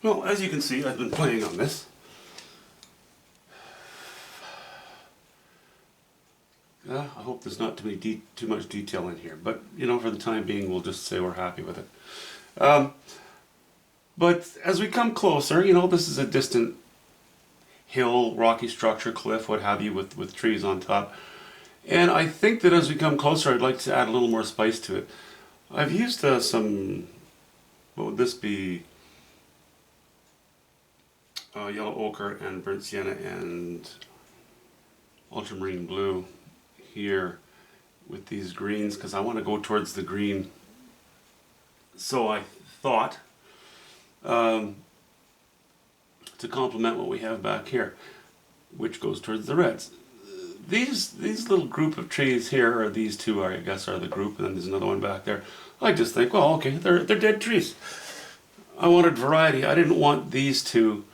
Well, as you can see, I've been playing on this. I hope there's not too much detail in here, but you know, for the time being, we'll just say we're happy with it. But as we come closer, you know, this is a distant hill, rocky structure, cliff, what have you, with trees on top. And I think that as we come closer, I'd like to add a little more spice to it. I've used some, what would this be? Yellow ochre and burnt sienna and ultramarine blue here with these greens because I want to go towards the green. So I thought to complement what we have back here, which goes towards the reds. These little group of trees here, or these two are, I guess, are the group, and then there's another one back there. I just think, well, okay, they're dead trees. I wanted variety. I didn't want these two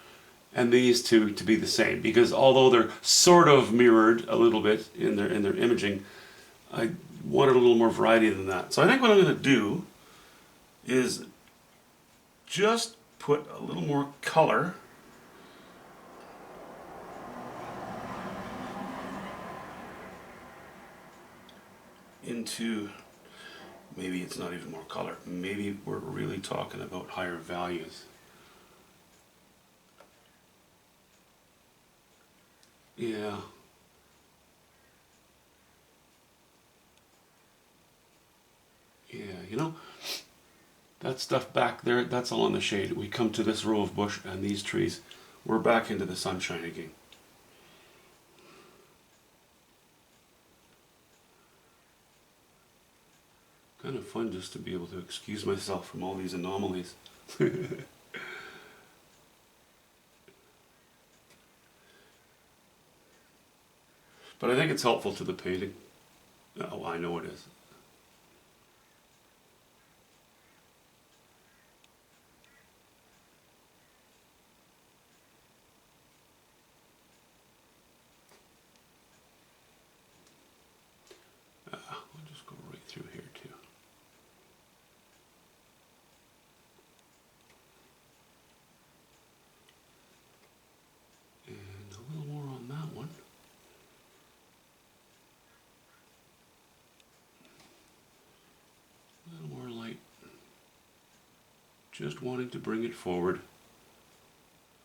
and these two to be the same, because although they're sort of mirrored a little bit in their imaging, I wanted a little more variety than that. So I think what I'm going to do is just put a little more color into, maybe it's not even more color, maybe we're really talking about higher values. Yeah. Yeah, you know, that stuff back there, that's all in the shade. We come to this row of bush and these trees, we're back into the sunshine again. Kind of fun just to be able to excuse myself from all these anomalies. But I think it's helpful to the painting. Oh, I know it is. I'll just go right through here too. And a little more on that one. A little more light. Just wanting to bring it forward.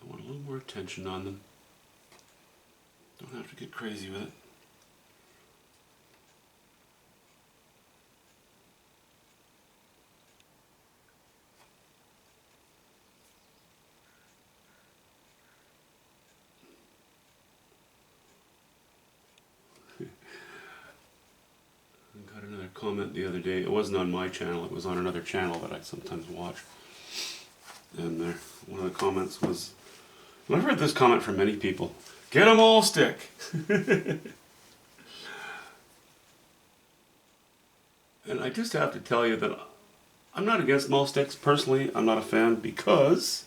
I want a little more attention on them. Don't have to get crazy with it. I got another comment the other day. It wasn't on my channel, it was on another channel that I sometimes watch. And there, one of the comments was, and I've heard this comment from many people, get 'em all stick. And I just have to tell you that I'm not against mall sticks. Personally, I'm not a fan because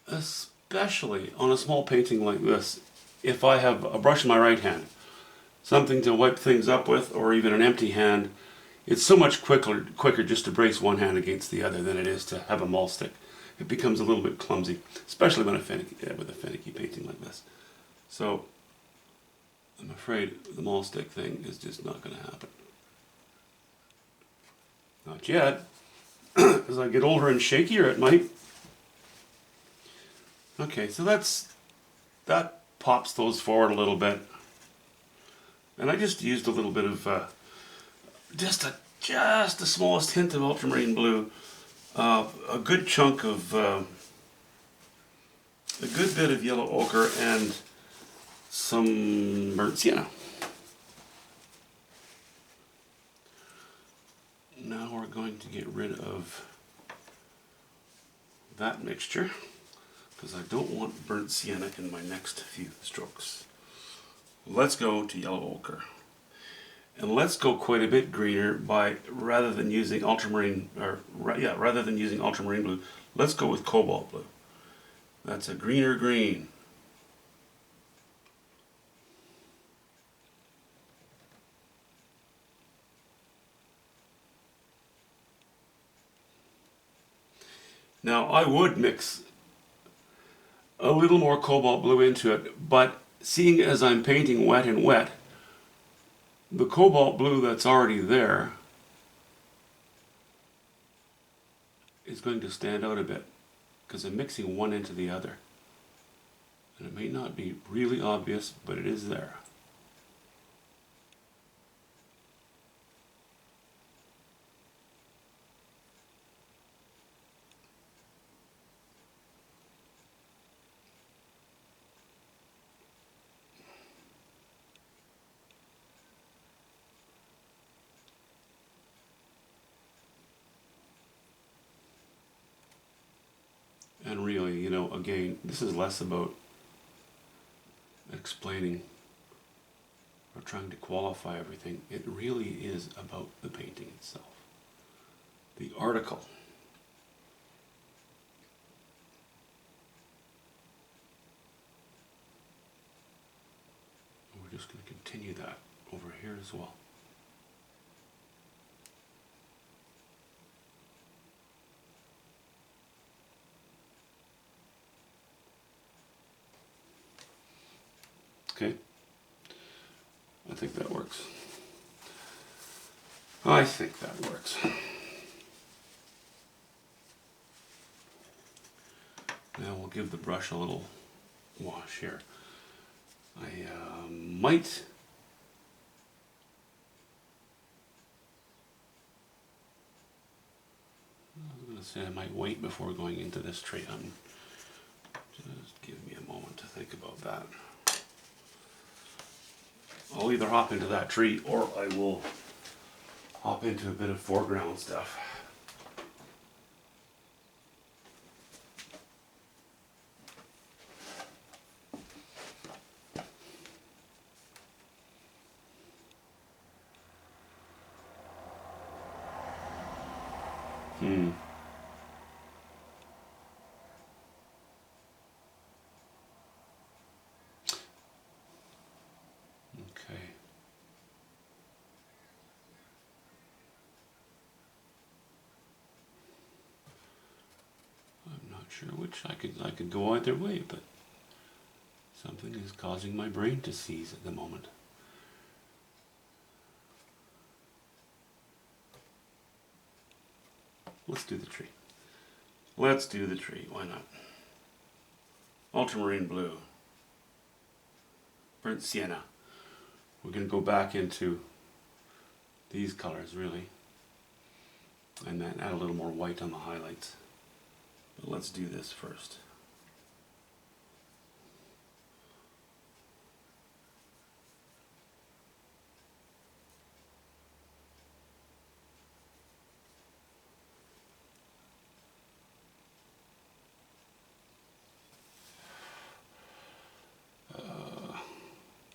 especially on a small painting like this, if I have a brush in my right hand, something to wipe things up with, or even an empty hand, it's so much quicker just to brace one hand against the other than it is to have a maul stick. It becomes a little bit clumsy, especially when with a finicky painting like this. So I'm afraid the maul stick thing is just not going to happen. Not yet. As I get older and shakier, it might. Okay, so that pops those forward a little bit. And I just used a little bit of just the smallest hint of ultramarine blue, a good chunk of a good bit of yellow ochre, and some burnt sienna. Now we're going to get rid of that mixture because I don't want burnt sienna in my next few strokes. Let's go to yellow ochre. And let's go quite a bit greener by, rather than using ultramarine blue, let's go with cobalt blue. That's a greener green. Now I would mix a little more cobalt blue into it, but seeing as I'm painting wet and wet, the cobalt blue that's already there is going to stand out a bit because I'm mixing one into the other. And it may not be really obvious, but it is there. And really, you know, again, this is less about explaining or trying to qualify everything. It really is about the painting itself. The article. And we're just going to continue that over here as well. Okay, I think that works. I think that works. Now we'll give the brush a little wash here. I might I might wait before going into this tree. Just give me a moment to think about that. I'll either hop into that tree or I will hop into a bit of foreground stuff. Okay. I'm not sure which. I could go either way, but something is causing my brain to seize at the moment. Let's do the tree. Let's do the tree. Why not? Ultramarine blue. Burnt sienna. We're going to go back into these colors, really. And then add a little more white on the highlights. But let's do this first.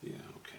Yeah, okay.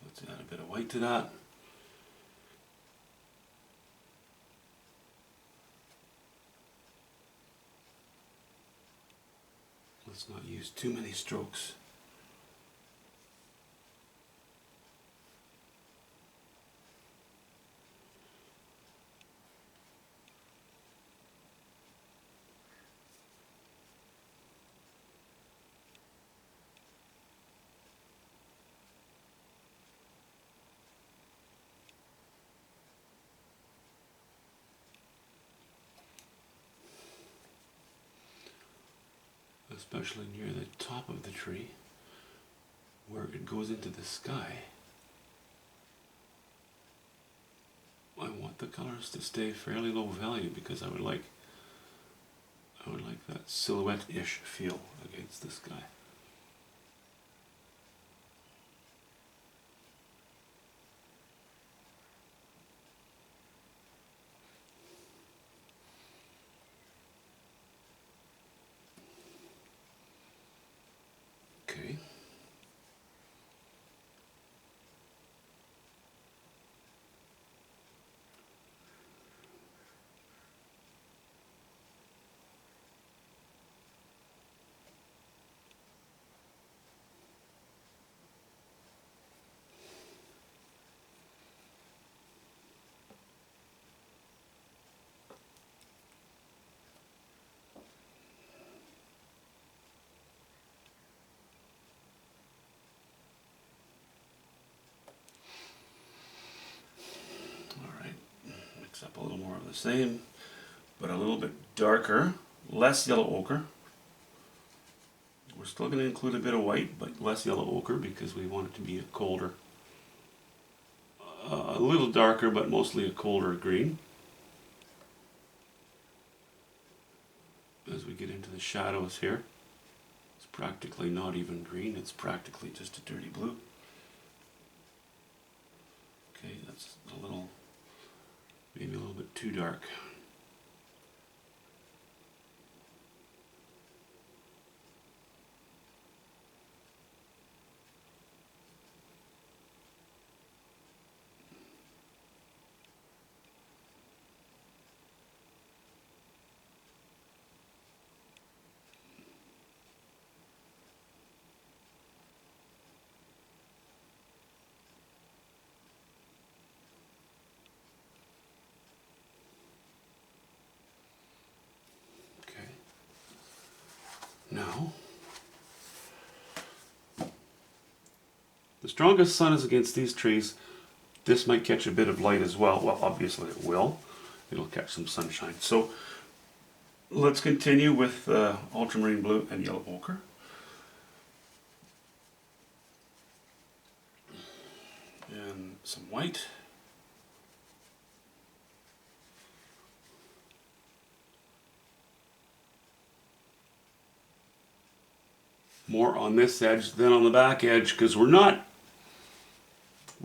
Let's add a bit of white to that. Let's not use too many strokes. Especially near the top of the tree, where it goes into the sky. I want want the colors to stay fairly low value because I would like that silhouette-ish feel against this guy. Okay. Mix up a little more of the same, but a little bit darker, less yellow ochre. We're still going to include a bit of white, but less yellow ochre because we want it to be a colder, a little darker, but mostly a colder green. As we get into the shadows here, it's practically not even green, it's practically just a dirty blue. Okay, that's a little, maybe a little bit too dark. Now, the strongest sun is against these trees. This might catch a bit of light as well. Well, obviously it will. It'll catch some sunshine. So let's continue with ultramarine blue and yellow ochre. And some white. More on this edge than on the back edge because we're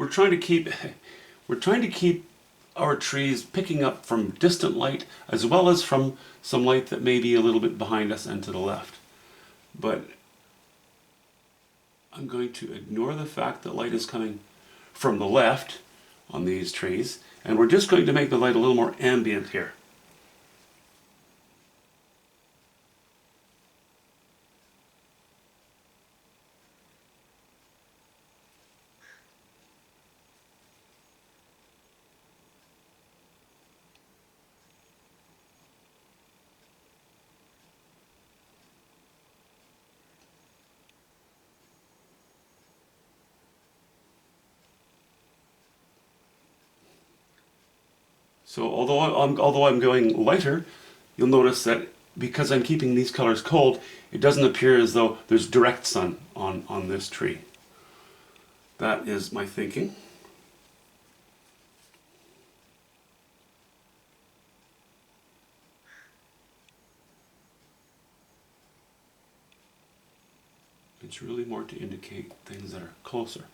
trying to keep our trees picking up from distant light as well as from some light that may be a little bit behind us and to the left. But I'm going to ignore the fact that light is coming from the left on these trees, and we're just going to make the light a little more ambient here. So although I'm going lighter, you'll notice that because I'm keeping these colors cold, it doesn't appear as though there's direct sun on this tree. That is my thinking. It's really more to indicate things that are closer.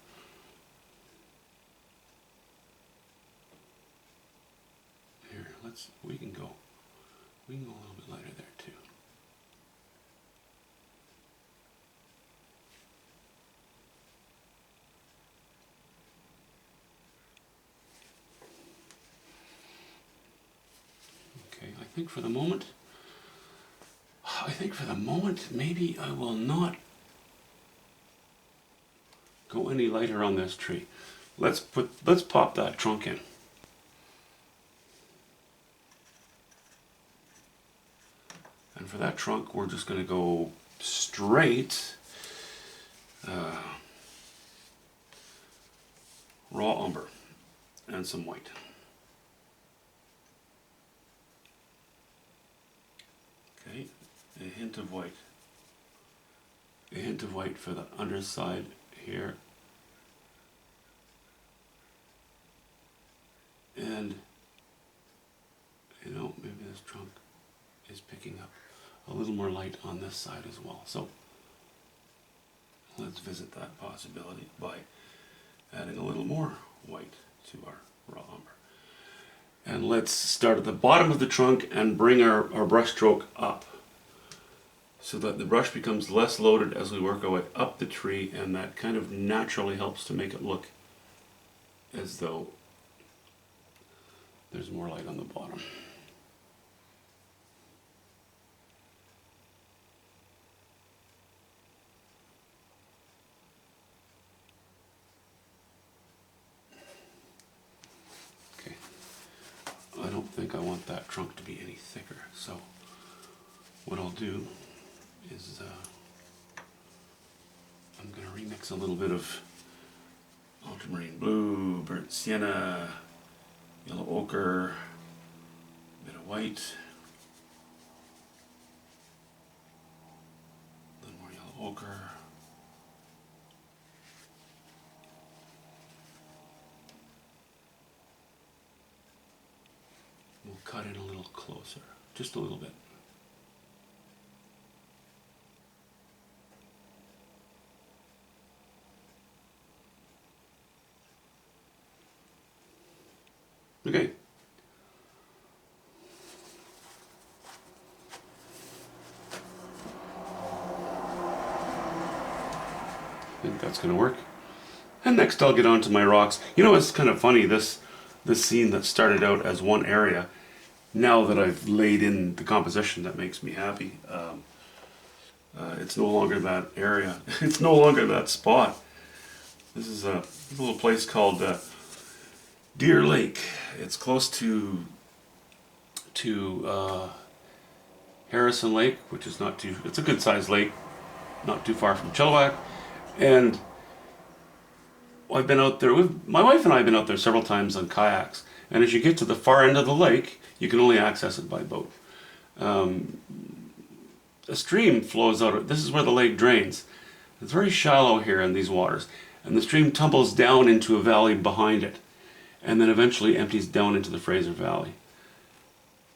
We can go a little bit lighter there too. Okay, I think for the moment maybe I will not go any lighter on this tree. Let's pop that trunk in. And for that trunk, we're just going to go straight raw umber and some white. Okay, a hint of white. A hint of white for the underside here. And a little more light on this side as well. So let's visit that possibility by adding a little more white to our raw umber. And let's start at the bottom of the trunk and bring our brush stroke up so that the brush becomes less loaded as we work our way up the tree, and that kind of naturally helps to make it look as though there's more light on the bottom. Okay, I don't think I want that trunk to be any thicker, so what I'll do is I'm going to remix a little bit of ultramarine blue, burnt sienna, yellow ochre, a bit of white, a little more yellow ochre, we'll cut in a little closer, just a little bit. Okay. I think that's going to work. And next I'll get on to my rocks. You know, it's kind of funny, this scene that started out as one area, now that I've laid in the composition, that makes me happy. It's no longer that area. It's no longer that spot. This is a little place called Deer Lake. It's close to Harrison Lake, which is not too, it's a good sized lake, not too far from Chilliwack. And I've been out there with, my wife and I have been out there several times on kayaks. And as you get to the far end of the lake, you can only access it by boat. A stream flows out, this is where the lake drains. It's very shallow here in these waters. And the stream tumbles down into a valley behind it, and then eventually empties down into the Fraser Valley.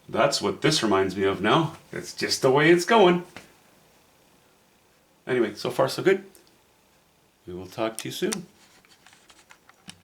That's what this reminds me of now. It's just the way it's going. Anyway, so far so good. We will talk to you soon.